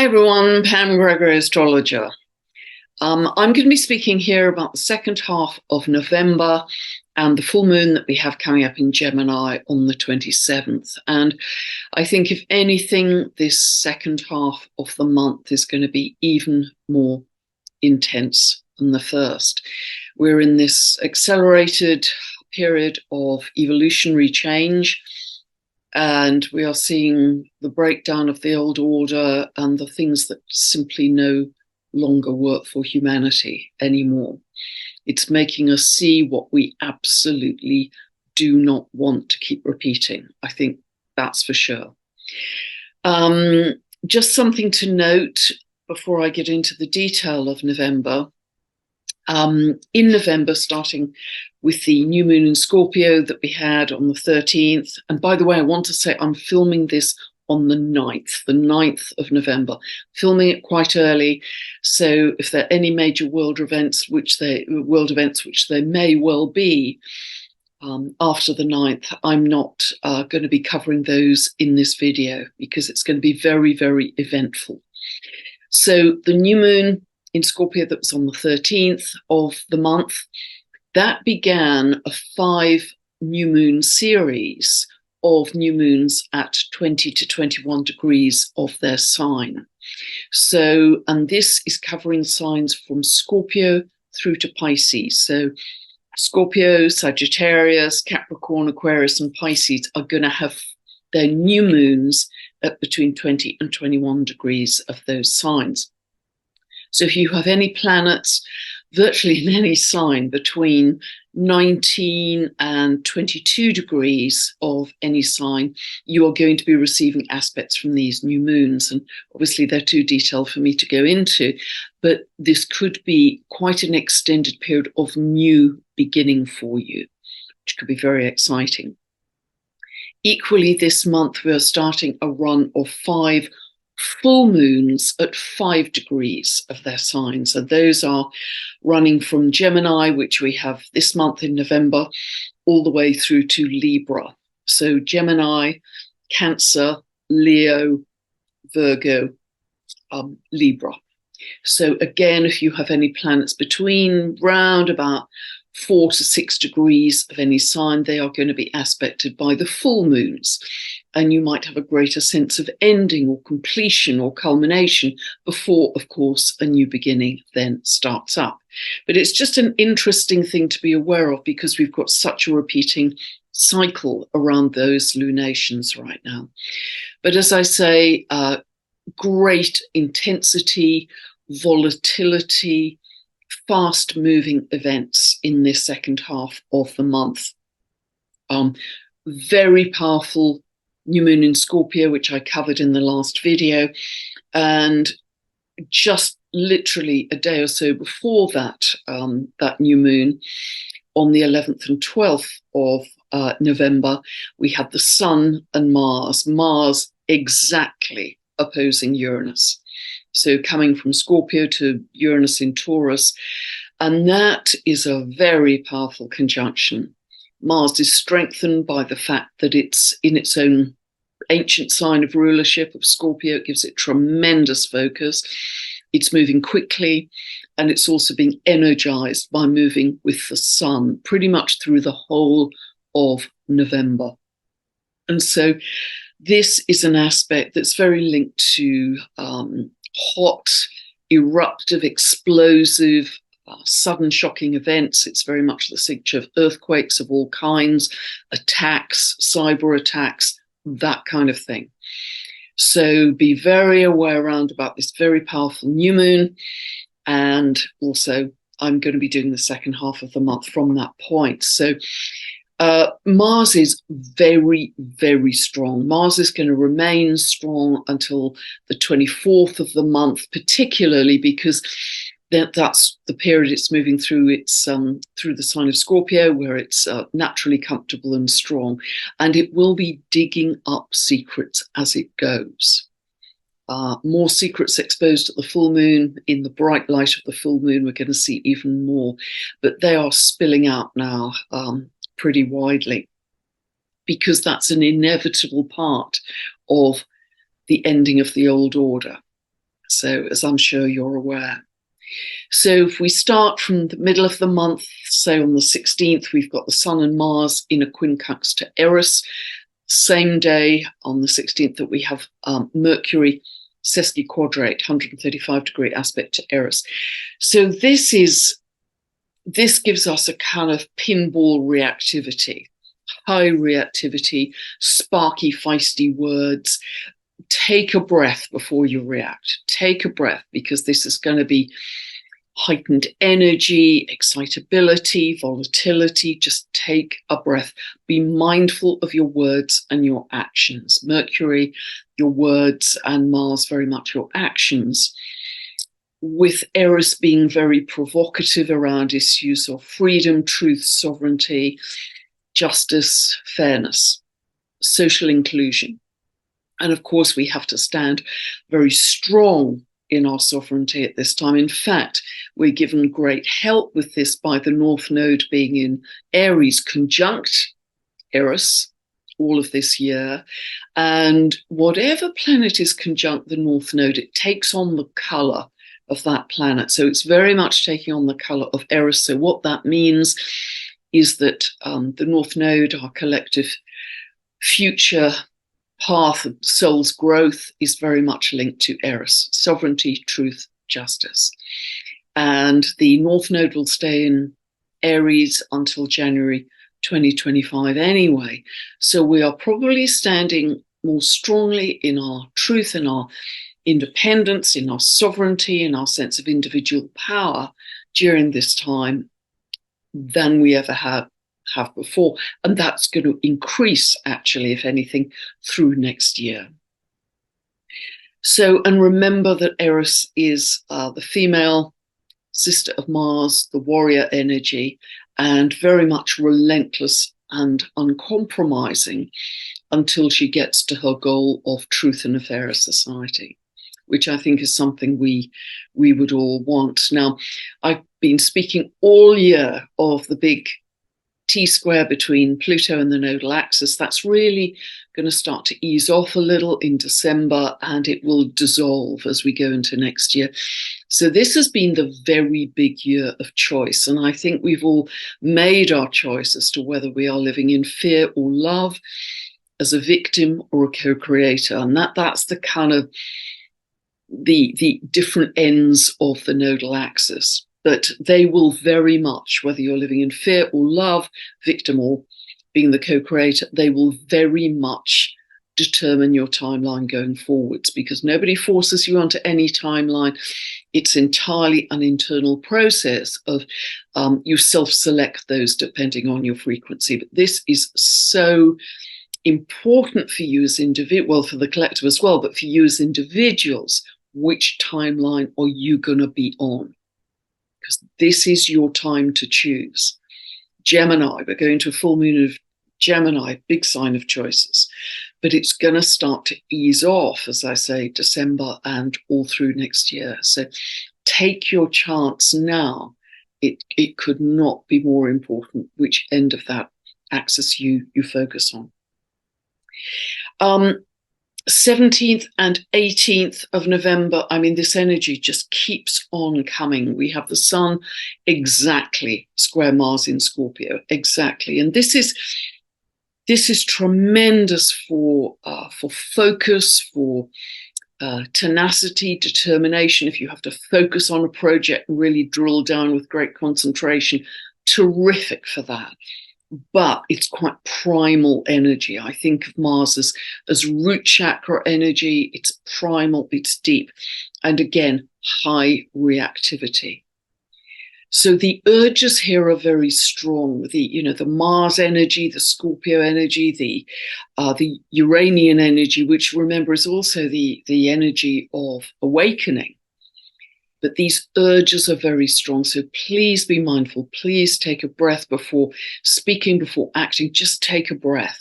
Everyone, Pam Gregory, astrologer. I'm going to be speaking here about the second half of November and the full moon that we have coming up in Gemini on the 27th. And I think, if anything, this second half of the month is going to be even more intense than the first. We're in this accelerated period of evolutionary change, and we are seeing the breakdown of the old order and the things that simply no longer work for humanity anymore. It's making us see what we absolutely do not want to keep repeating. I think that's for sure. Just something to note before I get into the detail of November. In November, starting with the new moon in Scorpio that we had on the 13th. And by the way, I want to say I'm filming this on the 9th of November, filming it quite early. So if there are any major world events, which there may well be after the 9th, I'm not going to be covering those in this video because it's going to be very, very eventful. So the new moon in Scorpio that was on the 13th of the month, that began a 5 new moon series of new moons at 20 to 21 degrees of their sign. So, and this is covering signs from Scorpio through to Pisces. So Scorpio, Sagittarius, Capricorn, Aquarius, and Pisces are going to have their new moons at between 20 and 21 degrees of those signs. So if you have any planets virtually in any sign between 19 and 22 degrees of any sign, you are going to be receiving aspects from these new moons. And obviously they're too detailed for me to go into, but this could be quite an extended period of new beginning for you, which could be very exciting. Equally, this month we are starting a run of 5 full moons at 5 degrees of their sign. So those are running from Gemini, which we have this month in November, all the way through to Libra. So Gemini, Cancer, Leo, Virgo, Libra. So again, if you have any planets between round about 4 to 6 degrees of any sign, they are going to be aspected by the full moons. And you might have a greater sense of ending or completion or culmination before, of course, a new beginning then starts up. But it's just an interesting thing to be aware of because we've got such a repeating cycle around those lunations right now. But as I say, great intensity, volatility, fast-moving events in this second half of the month. Very powerful new moon in Scorpio, which I covered in the last video. And just literally a day or so before that, that new moon, on the 11th and 12th of November, we had the Sun and Mars exactly opposing Uranus. So coming from Scorpio to Uranus in Taurus. And that is a very powerful conjunction. Mars is strengthened by the fact that it's in its own ancient sign of rulership of Scorpio. It gives it tremendous focus. It's moving quickly, and it's also being energized by moving with the Sun pretty much through the whole of November. And so this is an aspect that's very linked to hot, eruptive, explosive, sudden shocking events. It's very much the signature of earthquakes of all kinds, attacks, cyber attacks, that kind of thing. So be very aware around about this very powerful new moon. And also I'm going to be doing the second half of the month from that point. So Mars is very, very strong. Mars is going to remain strong until the 24th of the month, particularly because that's the period it's moving through. It's through the sign of Scorpio, where it's naturally comfortable and strong, and it will be digging up secrets as it goes. More secrets exposed at the full moon. In the bright light of the full moon, we're going to see even more, but they are spilling out now pretty widely, because that's an inevitable part of the ending of the old order. So, as I'm sure you're aware. So if we start from the middle of the month, say on the 16th, we've got the Sun and Mars in a quincunx to Eris. Same day on the 16th that we have Mercury sesquiquadrate, 135-degree aspect to Eris. So this gives us a kind of pinball reactivity, high reactivity, sparky, feisty words. Take a breath before you react. Take a breath, because this is going to be heightened energy, excitability, volatility. Just take a breath. Be mindful of your words and your actions. Mercury, your words, and Mars, very much your actions. With Eris being very provocative around issues of freedom, truth, sovereignty, justice, fairness, social inclusion. And of course, we have to stand very strong in our sovereignty at this time. In fact, we're given great help with this by the North Node being in Aries conjunct Eris all of this year. And whatever planet is conjunct the North Node, it takes on the color of that planet. So it's very much taking on the color of Eris. So what that means is that the North Node, our collective future path of soul's growth, is very much linked to Eris, sovereignty, truth, justice. And the North Node will stay in Aries until January 2025 anyway. So we are probably standing more strongly in our truth, in our independence, in our sovereignty, in our sense of individual power during this time than we ever have before. And that's going to increase, actually, if anything, through next year. So, and remember that Eris is the female sister of Mars, the warrior energy, and very much relentless and uncompromising until she gets to her goal of truth and a fairer society, which I think is something we would all want. Now, I've been speaking all year of the big T-square between Pluto and the nodal axis. That's really going to start to ease off a little in December, and it will dissolve as we go into next year. So this has been the very big year of choice, and I think we've all made our choice as to whether we are living in fear or love, as a victim or a co-creator, and that's the kind of the different ends of the nodal axis. But they will very much, whether you're living in fear or love, victim or being the co-creator, they will very much determine your timeline going forwards, because nobody forces you onto any timeline. It's entirely an internal process of you self-select those depending on your frequency. But this is so important for you as individuals, well, for the collective as well, but for you as individuals. Which timeline are you going to be on? Because this is your time to choose. Gemini, we're going to a full moon of Gemini, big sign of choices. But it's going to start to ease off, as I say, December and all through next year. So take your chance now. It could not be more important which end of that axis you focus on. 17th and 18th of November, I mean, this energy just keeps on coming. We have the Sun exactly square Mars in Scorpio, exactly. And this is tremendous for focus, for tenacity, determination. If you have to focus on a project and really drill down with great concentration, terrific for that. But it's quite primal energy. I think of Mars as root chakra energy. It's primal, it's deep, and again, high reactivity. So the urges here are very strong. The Mars energy, the Scorpio energy, the Uranian energy, which remember is also the energy of awakening. But these urges are very strong. So please be mindful. Please take a breath before speaking, before acting. Just take a breath,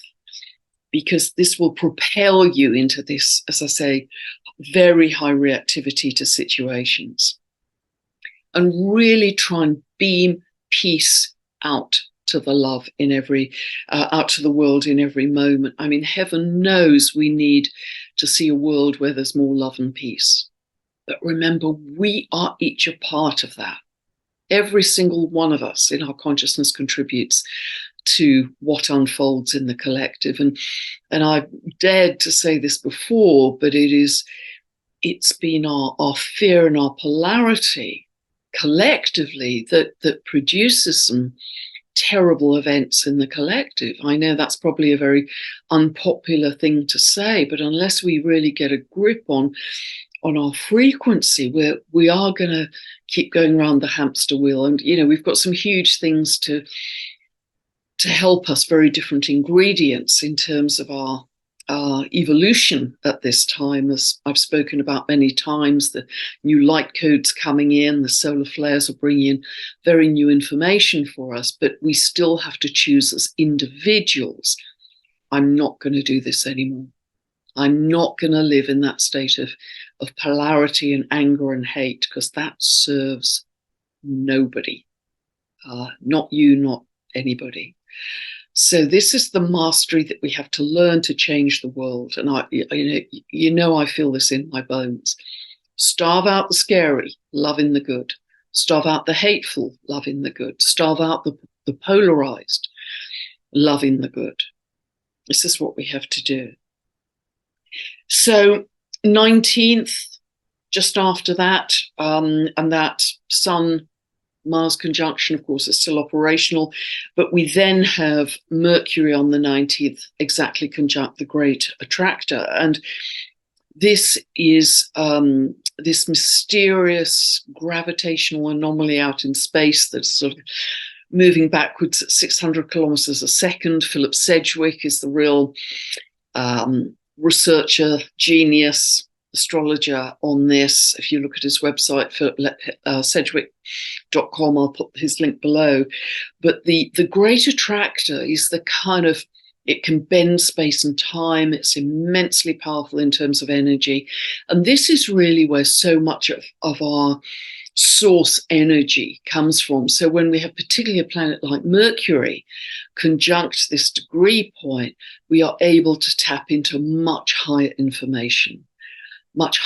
because this will propel you into this, as I say, very high reactivity to situations. And really try and beam peace out to the love in out to the world in every moment. I mean, heaven knows we need to see a world where there's more love and peace. But remember, we are each a part of that. Every single one of us in our consciousness contributes to what unfolds in the collective. And I've dared to say this before, but it's been our fear and our polarity collectively that produces some terrible events in the collective. I know that's probably a very unpopular thing to say, but unless we really get a grip on our frequency, we are going to keep going around the hamster wheel. And we've got some huge things to help us, very different ingredients in terms of our evolution at this time. As I've spoken about many times, the new light codes coming in, the solar flares are bringing in very new information for us, but we still have to choose as individuals. I'm not going to do this anymore. I'm not going to live in that state of polarity and anger and hate, because that serves nobody. Not you, not anybody. So this is the mastery that we have to learn to change the world. And I feel this in my bones. Starve out the scary, love in the good. Starve out the hateful, love in the good. Starve out the polarized, love in the good. This is what we have to do. So 19th, just after that, and that Sun-Mars conjunction, of course, is still operational, but we then have Mercury on the 19th exactly conjunct the Great Attractor. And this is this mysterious gravitational anomaly out in space that's sort of moving backwards at 600 kilometers a second. Philip Sedgwick is the real researcher, genius, astrologer on this. If you look at his website, sedgwick.com, I'll put his link below. But the Great Attractor is the kind of, it can bend space and time. It's immensely powerful in terms of energy. And this is really where so much of our source energy comes from. So when we have particularly a planet like Mercury conjunct this degree point, we are able to tap into much higher information, much,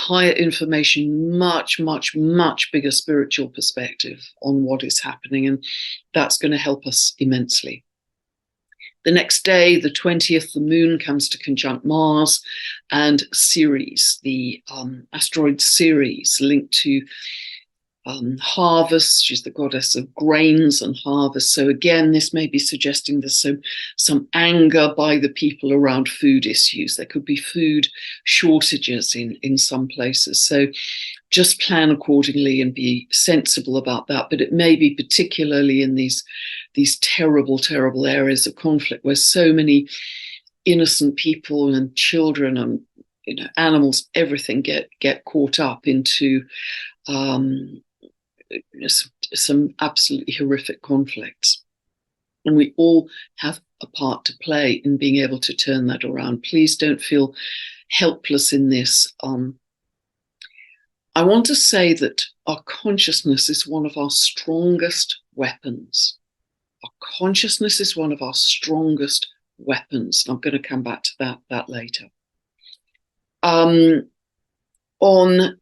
much bigger spiritual perspective on what is happening. And that's going to help us immensely. The next day, the 20th, the moon comes to conjunct Mars, and Ceres, the asteroid Ceres, linked to harvest. She's the goddess of grains and harvest. So again, this may be suggesting there's some anger by the people around food issues. There could be food shortages in some places. So just plan accordingly and be sensible about that. But it may be particularly in these terrible, terrible areas of conflict where so many innocent people and children and animals, everything get caught up into some absolutely horrific conflicts. And we all have a part to play in being able to turn that around. Please don't feel helpless in this. I want to say that our consciousness is one of our strongest weapons. Our consciousness is one of our strongest weapons. I'm going to come back to that later. On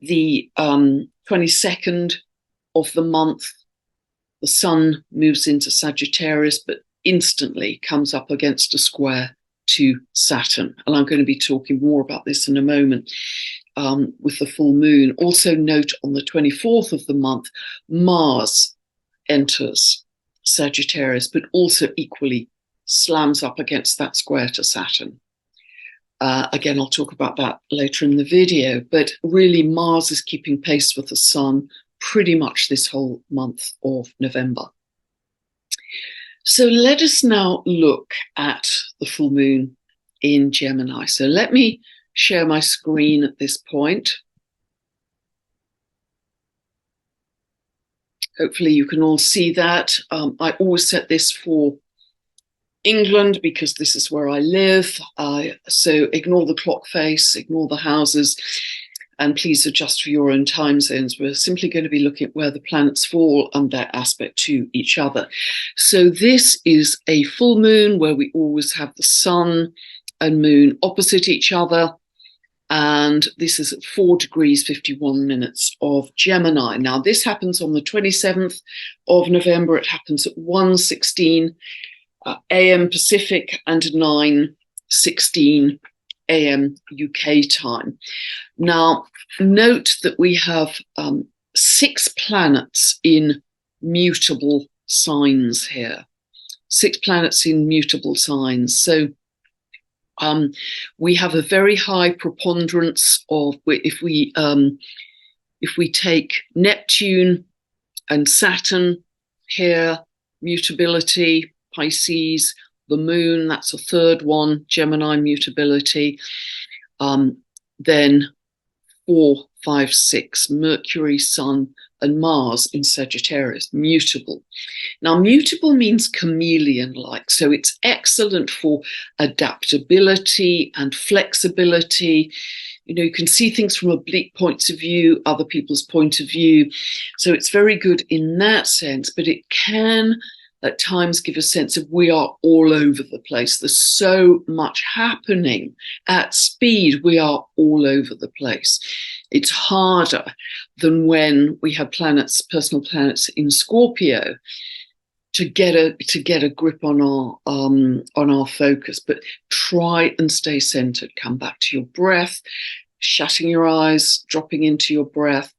the 22nd of the month, the Sun moves into Sagittarius, but instantly comes up against a square to Saturn. And I'm going to be talking more about this in a moment with the full moon. Also note on the 24th of the month, Mars enters Sagittarius, but also equally slams up against that square to Saturn. Again, I'll talk about that later in the video, but really Mars is keeping pace with the Sun pretty much this whole month of November. So let us now look at the full moon in Gemini. So let me share my screen at this point. Hopefully you can all see that. I always set this for England because this is where I live. So ignore the clock face, ignore the houses, and please adjust for your own time zones. We're simply going to be looking at where the planets fall and their aspect to each other. So this is a full moon where we always have the Sun and Moon opposite each other. And this is at 4 degrees 51 minutes of Gemini. Now, this happens on the 27th of November. It happens at 1:16 a.m. Pacific and 9:16 a.m. UK time. Now, note that we have 6 planets in mutable signs here. 6 planets in mutable signs. So we have a very high preponderance of, if we take Neptune and Saturn here, mutability, Pisces, the moon, that's a third one, Gemini, mutability. Then 4, 5, 6, Mercury, Sun, and Mars in Sagittarius, mutable. Now, mutable means chameleon-like, so it's excellent for adaptability and flexibility. You know, you can see things from oblique points of view, other people's point of view. So it's very good in that sense, but it can at times give a sense of we are all over the place. There's so much happening at speed. We are all over the place. It's harder than when we have planets, personal planets in Scorpio, to get a grip on our focus. But try and stay centered. Come back to your breath, shutting your eyes, dropping into your breath,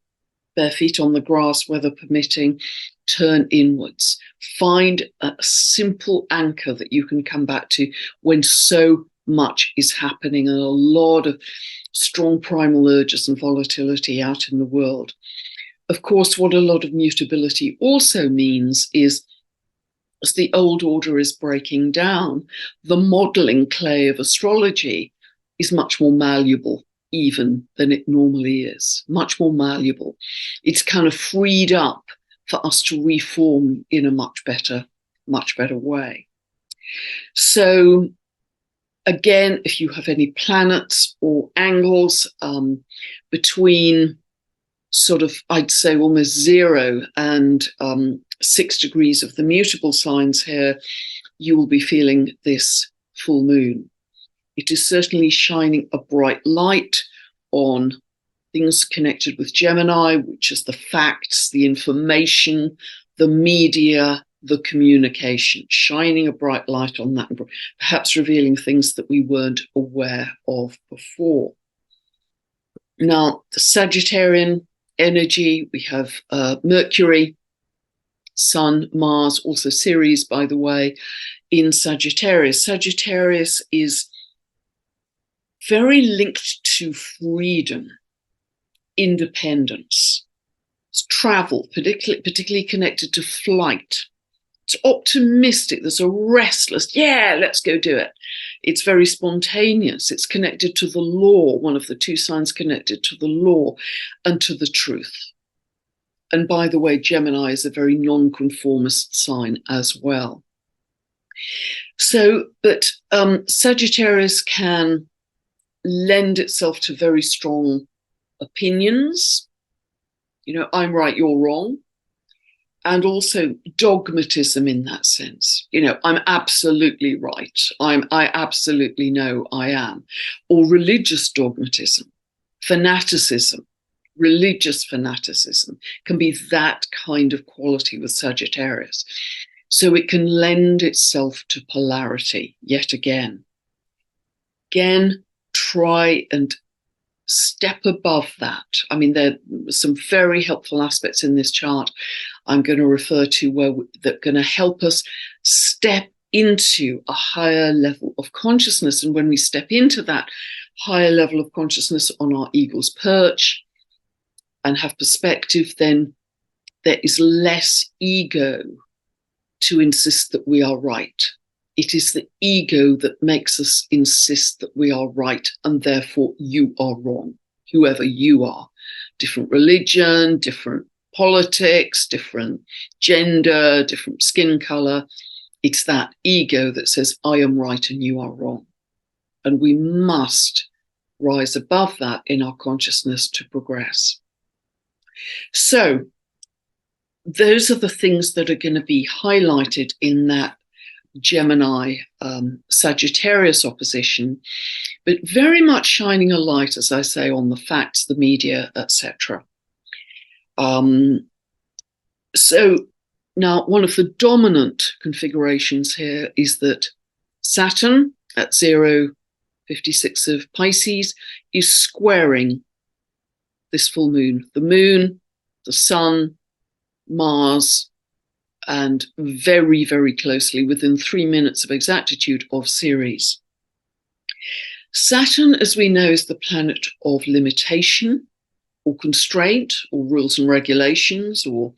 bare feet on the grass, weather permitting. Turn inwards. Find a simple anchor that you can come back to when so much is happening and a lot of strong primal urges and volatility out in the world. Of course, what a lot of mutability also means is, as the old order is breaking down, the modeling clay of astrology is much more malleable even than it normally is, much more malleable. It's kind of freed up for us to reform in a much better way. So again, if you have any planets or angles between sort of, I'd say almost 0 and 6 degrees of the mutable signs here, you will be feeling this full moon. It is certainly shining a bright light on things connected with Gemini, which is the facts, the information, the media, the communication, shining a bright light on that, and perhaps revealing things that we weren't aware of before. Now, the Sagittarian energy, we have Mercury, Sun, Mars, also Ceres, by the way, in Sagittarius. Sagittarius is very linked to freedom, independence, it's travel, particularly connected to flight. It's optimistic. There's a restless, yeah, let's go do it. It's very spontaneous. It's connected to the law, one of the 2 signs connected to the law and to the truth. And by the way, Gemini is a very nonconformist sign as well. So, but Sagittarius can lend itself to very strong opinions, you know, I'm right, you're wrong, and also dogmatism in that sense. You know, I'm absolutely right, I absolutely know I am. Or religious dogmatism, fanaticism, religious fanaticism can be that kind of quality with Sagittarius. So it can lend itself to polarity yet again. Again, try and step above that. I mean, there are some very helpful aspects in this chart I'm going to refer to where that are going to help us step into a higher level of consciousness. And when we step into that higher level of consciousness on our eagle's perch and have perspective, then there is less ego to insist that we are right. It is the ego that makes us insist that we are right and therefore you are wrong, whoever you are. Different religion, different politics, different gender, different skin color. It's that ego that says, I am right and you are wrong. And we must rise above that in our consciousness to progress. So those are the things that are going to be highlighted in that Gemini Sagittarius opposition, but very much shining a light, as I say, on the facts, the media, etc. So now one of the dominant configurations here is that Saturn at 0.56 of Pisces is squaring this full moon. The moon, the sun, Mars, and very, very closely, within 3 minutes of exactitude, of Ceres. Saturn, as we know, is the planet of limitation or constraint or rules and regulations or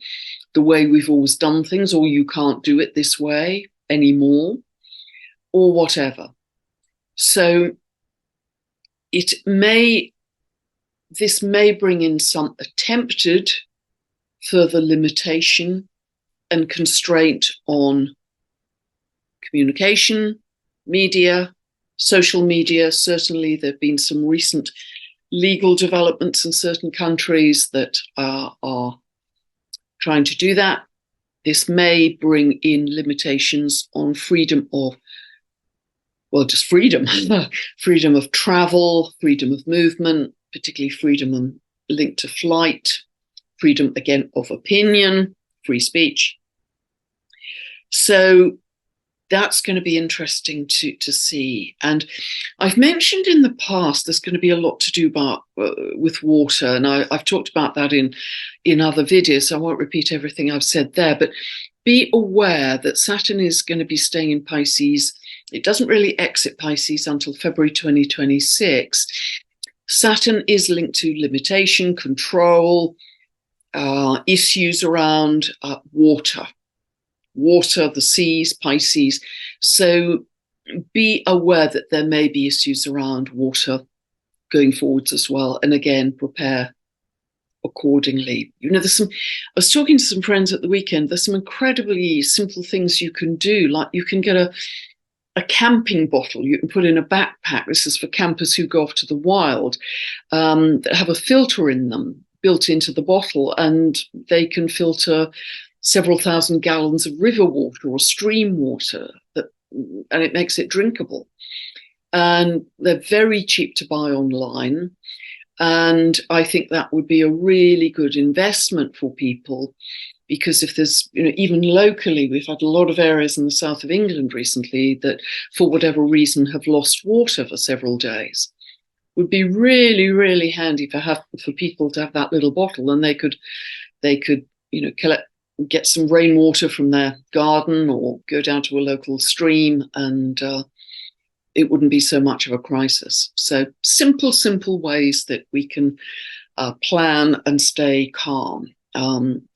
the way we've always done things, or you can't do it this way anymore, or whatever. So this may bring in some attempted further limitation and constraint on communication, media, social media. Certainly there have been some recent legal developments in certain countries that are trying to do that. This may bring in limitations on freedom of, well, just freedom, freedom of travel, freedom of movement, particularly freedom linked to flight, freedom, again, of opinion, free speech. So that's going to be interesting to see. And I've mentioned in the past there's going to be a lot to do with water, and I've talked about that in other videos, so I won't repeat everything I've said there, but be aware that Saturn is going to be staying in Pisces. It doesn't really exit Pisces until February 2026. Saturn is linked to limitation, control, issues around water, the seas, Pisces. So be aware that there may be issues around water going forwards as well. And again, prepare accordingly. You know, I was talking to some friends at the weekend, there's some incredibly simple things you can do. Like you can get a camping bottle you can put in a backpack. This is for campers who go off to the wild, that have a filter in them built into the bottle, and they can filter several thousand gallons of river water or stream water, and it makes it drinkable. And they're very cheap to buy online. And I think that would be a really good investment for people, because if there's, even locally, we've had a lot of areas in the south of England recently that, for whatever reason, have lost water for several days. It would be really, really handy for people to have that little bottle, and they could, get some rainwater from their garden or go down to a local stream, and it wouldn't be so much of a crisis. So simple ways that we can plan and stay calm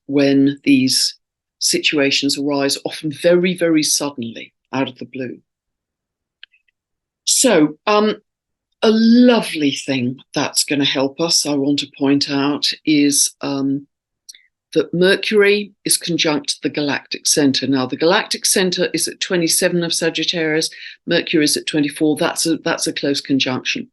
when these situations arise, often very, very suddenly out of the blue. So a lovely thing that's going to help us, I want to point out, is that Mercury is conjunct the galactic center. Now, the galactic center is at 27 of Sagittarius. Mercury is at 24. That's a close conjunction.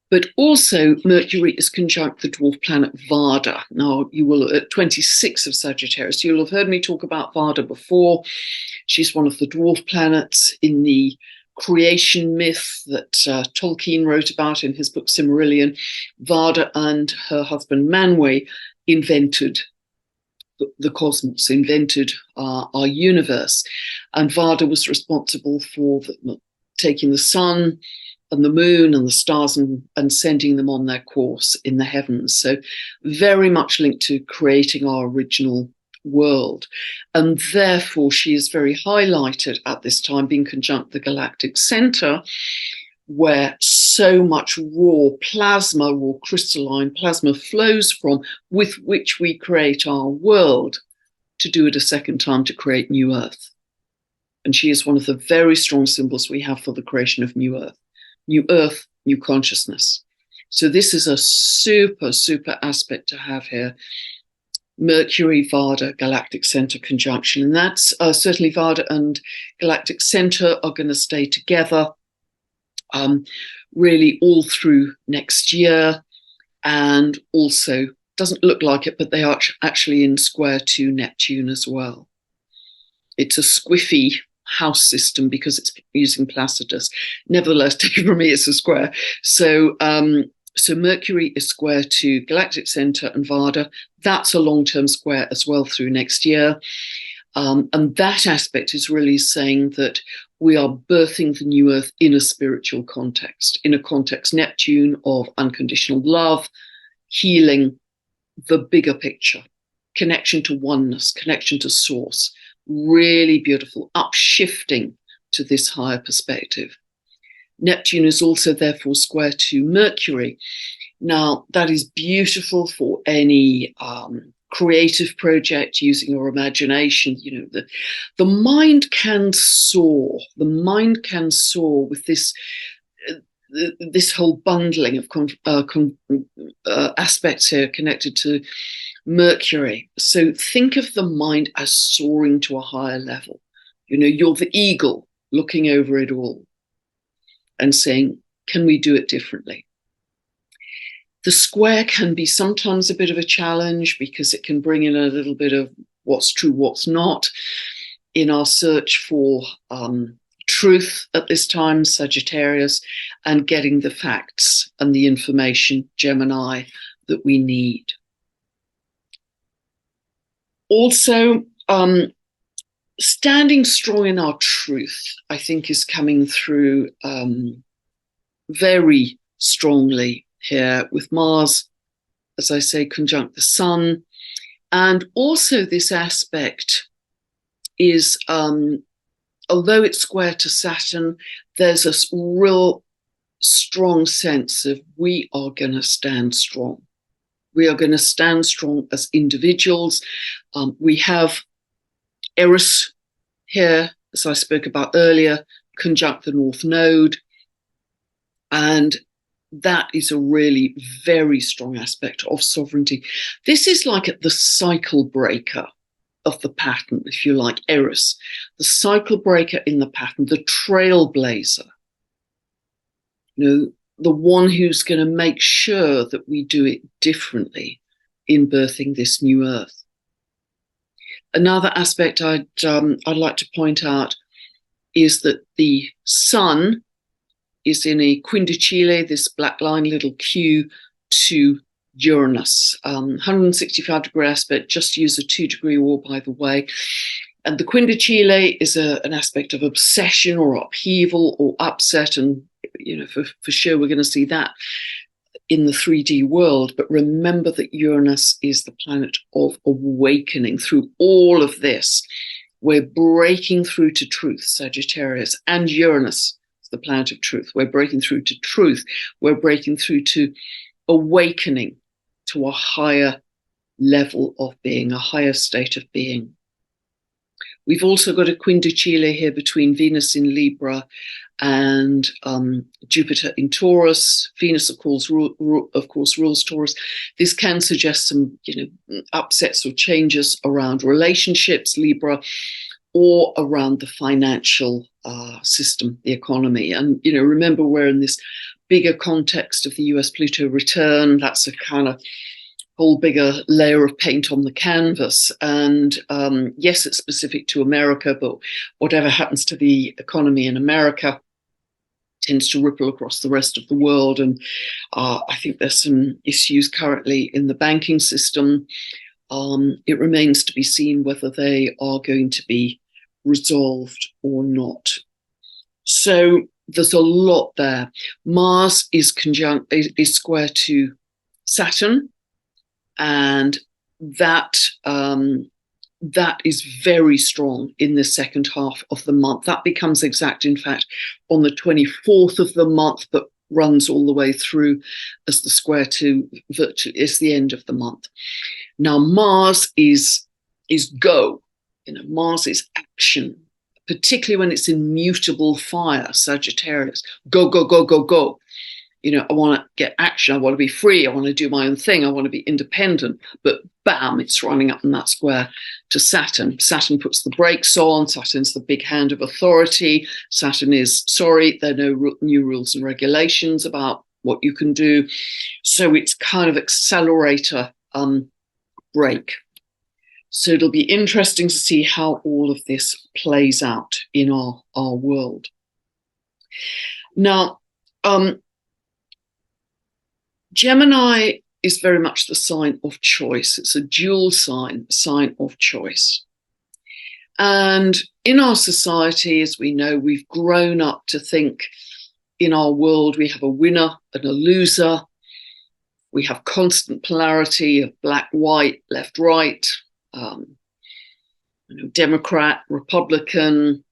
But also, Mercury is conjunct the dwarf planet Vada. Now, you will at 26 of Sagittarius. You'll have heard me talk about Vada before. She's one of the dwarf planets in the creation myth that Tolkien wrote about in his book Silmarillion. Vada and her husband Manwë invented the cosmos, invented our universe. And Vada was responsible for taking the sun and the moon and the stars and sending them on their course in the heavens. So very much linked to creating our original world. And therefore she is very highlighted at this time, being conjunct the galactic center, where so much raw crystalline plasma flows from, with which we create our world, to do it a second time to create New Earth. And she is one of the very strong symbols we have for the creation of New Earth. New Earth, new consciousness. So this is a super, super aspect to have here. Mercury, Vada, galactic center conjunction. And that's certainly Vada and galactic center are going to stay together really all through next year. And also, doesn't look like it, but they are actually in square to Neptune as well. It's a squiffy house system because it's using Placidus. Nevertheless, take it from me, it's a square. So Mercury is square to galactic center and Vada. That's a long-term square as well through next year. And that aspect is really saying that we are birthing the new Earth in a spiritual context, in a context, Neptune, of unconditional love, healing, the bigger picture, connection to oneness, connection to source. Really beautiful, upshifting to this higher perspective. Neptune is also therefore square to Mercury. Now, that is beautiful for any creative project using your imagination. You know, the mind can soar. The mind can soar with this whole bundling of aspects here connected to Mercury. So think of the mind as soaring to a higher level. You know, you're the eagle looking over it all and saying, can we do it differently? The square can be sometimes a bit of a challenge because it can bring in a little bit of what's true, what's not. In our search for truth at this time, Sagittarius, and getting the facts and the information, Gemini, that we need. Also, standing strong in our truth, I think, is coming through very strongly here with Mars, as I say, conjunct the Sun. And also this aspect is, although it's square to Saturn, there's a real strong sense of we are going to stand strong. We are going to stand strong as individuals. We have Eris here, as I spoke about earlier, conjunct the North Node. And that is a really very strong aspect of sovereignty. This is like the cycle breaker of the pattern, if you like, Eris. The cycle breaker in the pattern, the trailblazer. You know, the one who's going to make sure that we do it differently in birthing this new Earth. Another aspect I'd like to point out is that the Sun is in a quindicile, this black line, little Q, to Uranus. 165-degree aspect, just use a 2-degree war, by the way. And the quindicile is an aspect of obsession or upheaval or upset. And, you know, for sure, we're going to see that in the 3D world. But remember that Uranus is the planet of awakening. Through all of this, we're breaking through to truth, Sagittarius, and Uranus, the planet of truth. We're breaking through to truth. We're breaking through to awakening to a higher level of being, a higher state of being. We've also got a quindicile here between Venus in Libra and Jupiter in Taurus. Venus, of course, rules Taurus. This can suggest some, you know, upsets or changes around relationships, Libra, or around the financial system, the economy. And, you know, remember, we're in this bigger context of the US Pluto return. That's a kind of whole bigger layer of paint on the canvas. And yes, it's specific to America, but whatever happens to the economy in America tends to ripple across the rest of the world. And I think there's some issues currently in the banking system. It remains to be seen whether they are going to be resolved or not. So there's a lot there. Mars is square to Saturn, and that is very strong in the second half of the month. That becomes exact, in fact, on the 24th of the month, but runs all the way through as the square to virtually is the end of the month. Now, Mars is go. You know, Mars is action, particularly when it's in mutable fire, Sagittarius. Go, go, go, go, go. You know, I want to get action. I want to be free. I want to do my own thing. I want to be independent. But bam, it's running up in that square to Saturn. Saturn puts the brakes on. Saturn's the big hand of authority. Saturn is, sorry, there are no new rules and regulations about what you can do. So it's kind of accelerator brake. So it'll be interesting to see how all of this plays out in our world. Now, Gemini is very much the sign of choice. It's a dual sign of choice. And in our society, as we know, we've grown up to think in our world we have a winner and a loser. We have constant polarity of black, white, left, right, Democrat, Republican,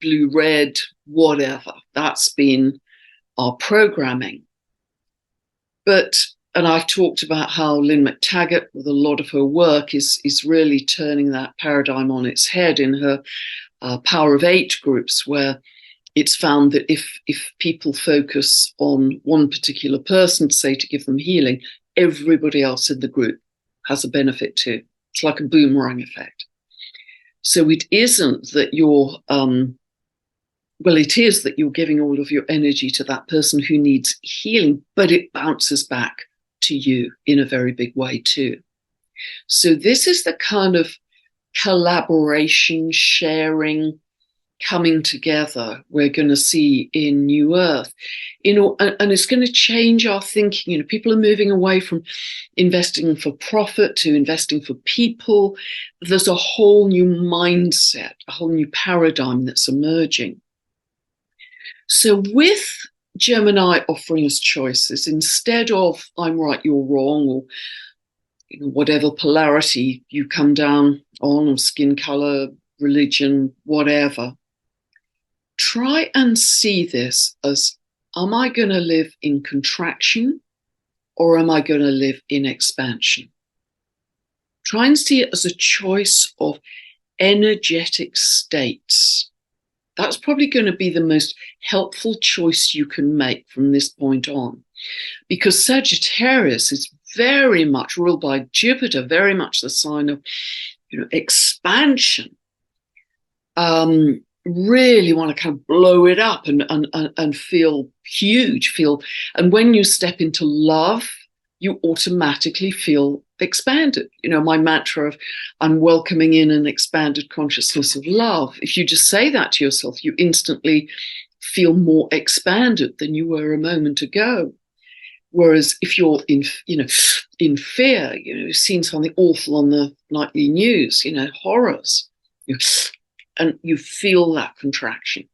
blue, red, whatever. That's been our programming. And I talked about how Lynn McTaggart, with a lot of her work, is really turning that paradigm on its head in her Power of Eight groups, where it's found that if people focus on one particular person, say to give them healing, everybody else in the group has a benefit too. It's like a boomerang effect. So it isn't that you're, it is that you're giving all of your energy to that person who needs healing, but it bounces back to you in a very big way too. So this is the kind of collaboration, sharing, coming together we're going to see in New Earth, and it's going to change our thinking. People are moving away from investing for profit to investing for people. There's a whole new mindset, a whole new paradigm that's emerging. So with Gemini offering us choices, instead of I'm right, you're wrong, or whatever polarity you come down on, or skin color, religion, whatever, try and see this as, am I going to live in contraction or am I going to live in expansion? Try and see it as a choice of energetic states. That's probably going to be the most helpful choice you can make from this point on, because Sagittarius is very much ruled by Jupiter, very much the sign of expansion. Really want to kind of blow it up and feel huge, and when you step into love, you automatically feel expanded. My mantra of I'm welcoming in an expanded consciousness of love. If you just say that to yourself, you instantly feel more expanded than you were a moment ago. Whereas if you're in fear, you've seen something awful on the nightly news, horrors, and you feel that contraction.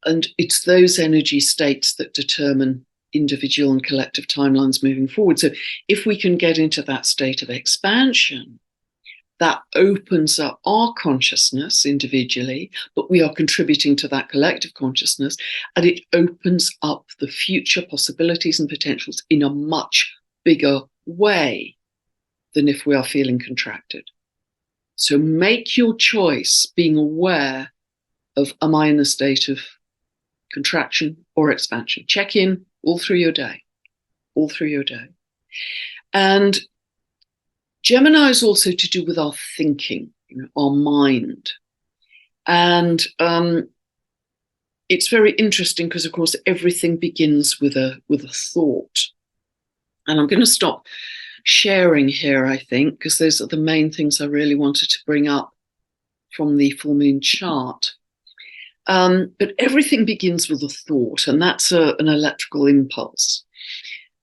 And it's those energy states that determine individual and collective timelines moving forward. So if we can get into that state of expansion, that opens up our consciousness individually, but we are contributing to that collective consciousness, and it opens up the future possibilities and potentials in a much bigger way than if we are feeling contracted. So make your choice being aware of, am I in a state of contraction or expansion? Check in all through your day. And Gemini is also to do with our thinking, our mind. And it's very interesting because, of course, everything begins with a thought. And I'm going to stop sharing here, I think, because those are the main things I really wanted to bring up from the full moon chart. But everything begins with a thought, and that's an electrical impulse.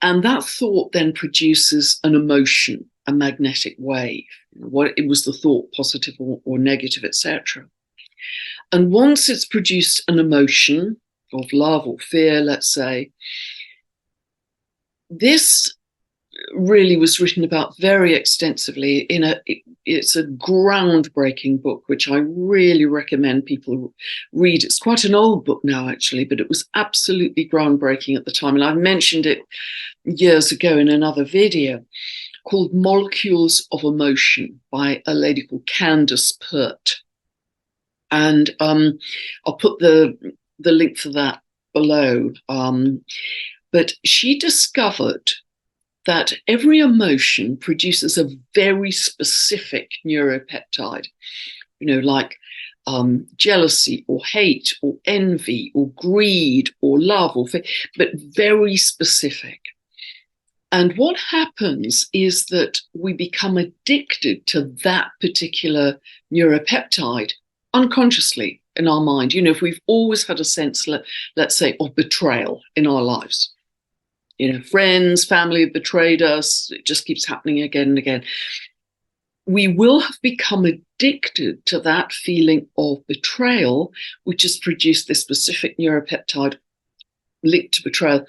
And that thought then produces an emotion, a magnetic wave. What it was the thought, positive or negative, etc. And once it's produced an emotion of love or fear, let's say, this really was written about very extensively it's a groundbreaking book, which I really recommend people read. It's quite an old book now, actually, but it was absolutely groundbreaking at the time. And I mentioned it years ago in another video, called Molecules of Emotion by a lady called Candace Pert. And I'll put the link for that below. But she discovered that every emotion produces a very specific neuropeptide, like jealousy or hate or envy or greed or love or fear, but very specific. And what happens is that we become addicted to that particular neuropeptide unconsciously in our mind. If we've always had a sense, let's say, of betrayal in our lives, friends, family have betrayed us, it just keeps happening again and again. We will have become addicted to that feeling of betrayal, which has produced this specific neuropeptide linked to betrayal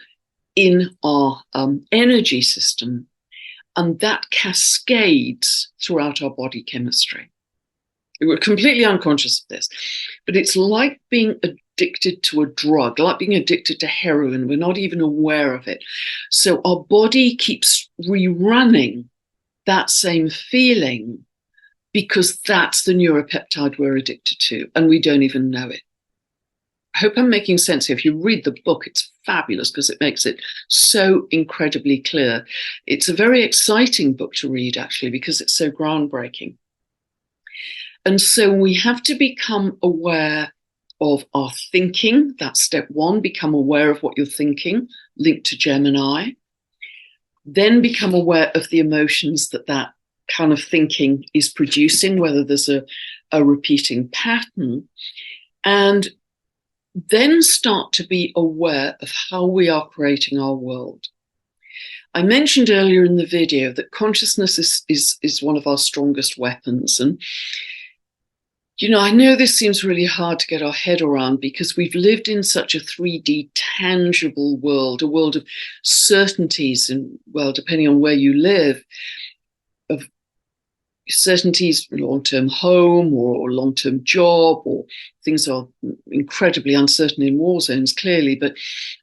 in our energy system, and that cascades throughout our body chemistry. We're completely unconscious of this, but it's like being addicted to a drug, like being addicted to heroin. We're not even aware of it. So our body keeps rerunning that same feeling because that's the neuropeptide we're addicted to, and we don't even know it. I hope I'm making sense here. If you read the book, it's fabulous because it makes it so incredibly clear. It's a very exciting book to read, actually, because it's so groundbreaking. And so we have to become aware of our thinking. That's step one. Become aware of what you're thinking, linked to Gemini. Then become aware of the emotions that kind of thinking is producing, whether there's a repeating pattern. And then start to be aware of how we are creating our world. I mentioned earlier in the video that consciousness is one of our strongest weapons. And, I know this seems really hard to get our head around because we've lived in such a 3D tangible world, a world of certainties and, well, depending on where you live, of certainties, long-term home or long-term job, or things are incredibly uncertain in war zones, clearly, but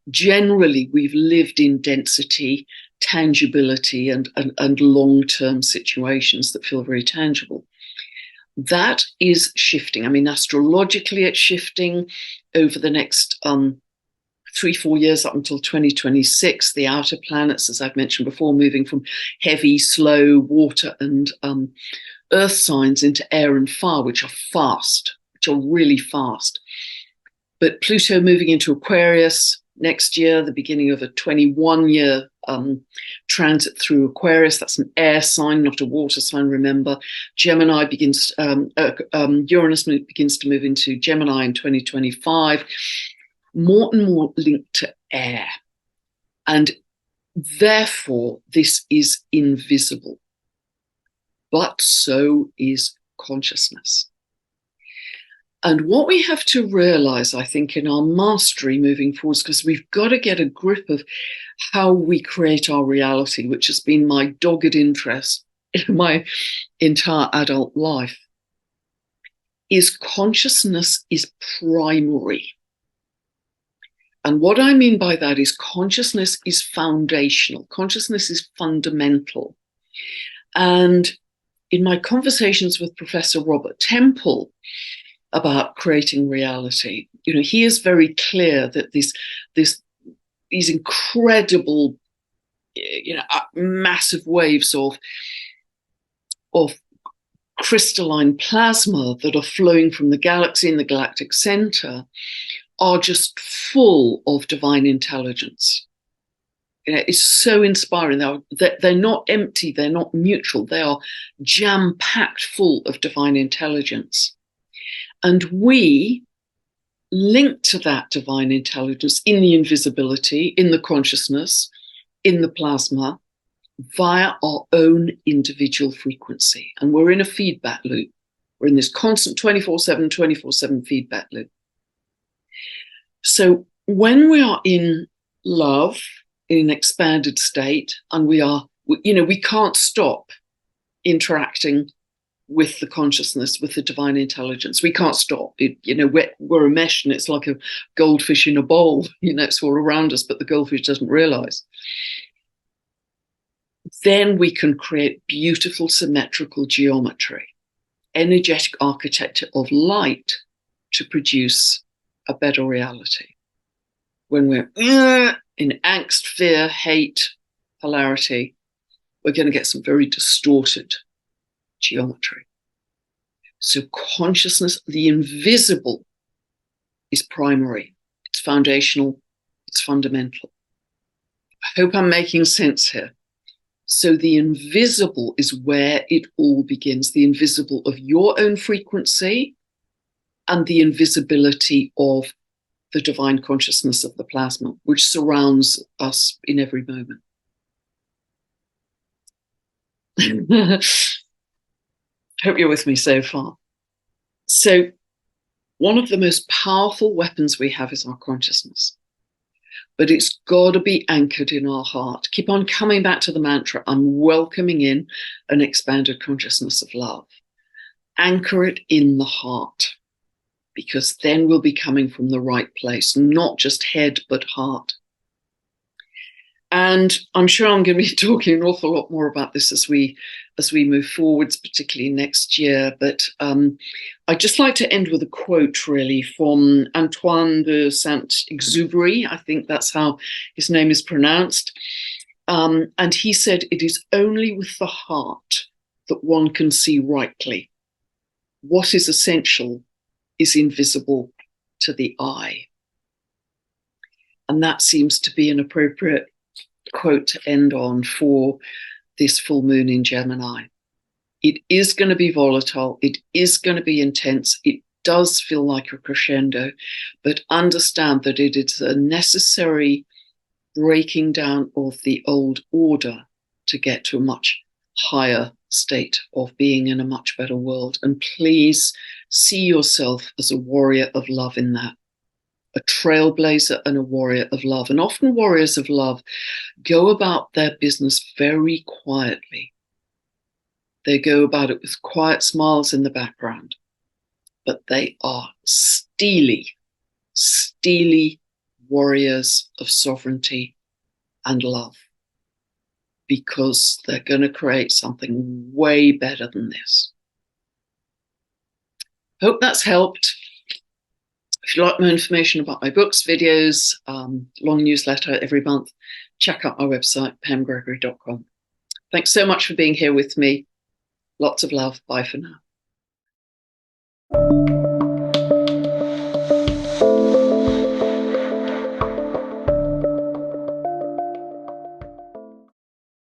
generally we've lived in density, tangibility, and long-term situations that feel very tangible. That is shifting. I mean, astrologically it's shifting over the next 3-4 years up until 2026. The outer planets, as I've mentioned before, moving from heavy, slow water and earth signs into air and fire, which are fast, which are really fast. But Pluto moving into Aquarius next year, the beginning of a 21-year transit through Aquarius. That's an air sign, not a water sign, remember. Gemini begins, Uranus begins to move into Gemini in 2025. More and more linked to air. And therefore, this is invisible. But so is consciousness. And what we have to realize, I think, in our mastery moving forwards, because we've got to get a grip of how we create our reality, which has been my dogged interest in my entire adult life, is consciousness is primary. And what I mean by that is consciousness is foundational. Consciousness is fundamental. And in my conversations with Professor Robert Temple about creating reality, he is very clear that these incredible, massive waves of crystalline plasma that are flowing from the galaxy and the galactic center are just full of divine intelligence. It's so inspiring. They're not empty, they're not neutral, they are jam-packed full of divine intelligence. And we link to that divine intelligence in the invisibility, in the consciousness, in the plasma, via our own individual frequency. And we're in a feedback loop. We're in this constant 24/7 feedback loop. So when we are in love, in an expanded state, and we can't stop interacting with the consciousness, with the divine intelligence. We can't stop it. We're a mesh, and it's like a goldfish in a bowl. It's all around us, but the goldfish doesn't realize. Then we can create beautiful symmetrical geometry, energetic architecture of light to produce a better reality. When we're in angst, fear, hate, polarity, we're going to get some very distorted geometry. So consciousness, the invisible, is primary. It's foundational. It's fundamental. I hope I'm making sense here. So the invisible is where it all begins, the invisible of your own frequency and the invisibility of the divine consciousness of the plasma, which surrounds us in every moment. Hope you're with me so far. So one of the most powerful weapons we have is our consciousness. But it's got to be anchored in our heart. Keep on coming back to the mantra, I'm welcoming in an expanded consciousness of love. Anchor it in the heart, because then we'll be coming from the right place, not just head, but heart. And I'm sure I'm going to be talking an awful lot more about this as we move forwards, particularly next year. But I'd just like to end with a quote, really, from Antoine de Saint-Exupery. I think that's how his name is pronounced. And he said, "It is only with the heart that one can see rightly. What is essential is invisible to the eye." And that seems to be an appropriate quote to end on for this full moon in Gemini. It is going to be volatile. It is going to be intense. It does feel like a crescendo, but understand that it is a necessary breaking down of the old order to get to a much higher state of being in a much better world. And please see yourself as a warrior of love in that. A trailblazer and a warrior of love. And often warriors of love go about their business very quietly. They go about it with quiet smiles in the background, but they are steely warriors of sovereignty and love, because they're going to create something way better than this. Hope that's helped. If you like more information about my books, videos, long newsletter every month, check out my website, pamgregory.com. Thanks so much for being here with me. Lots of love. Bye for now.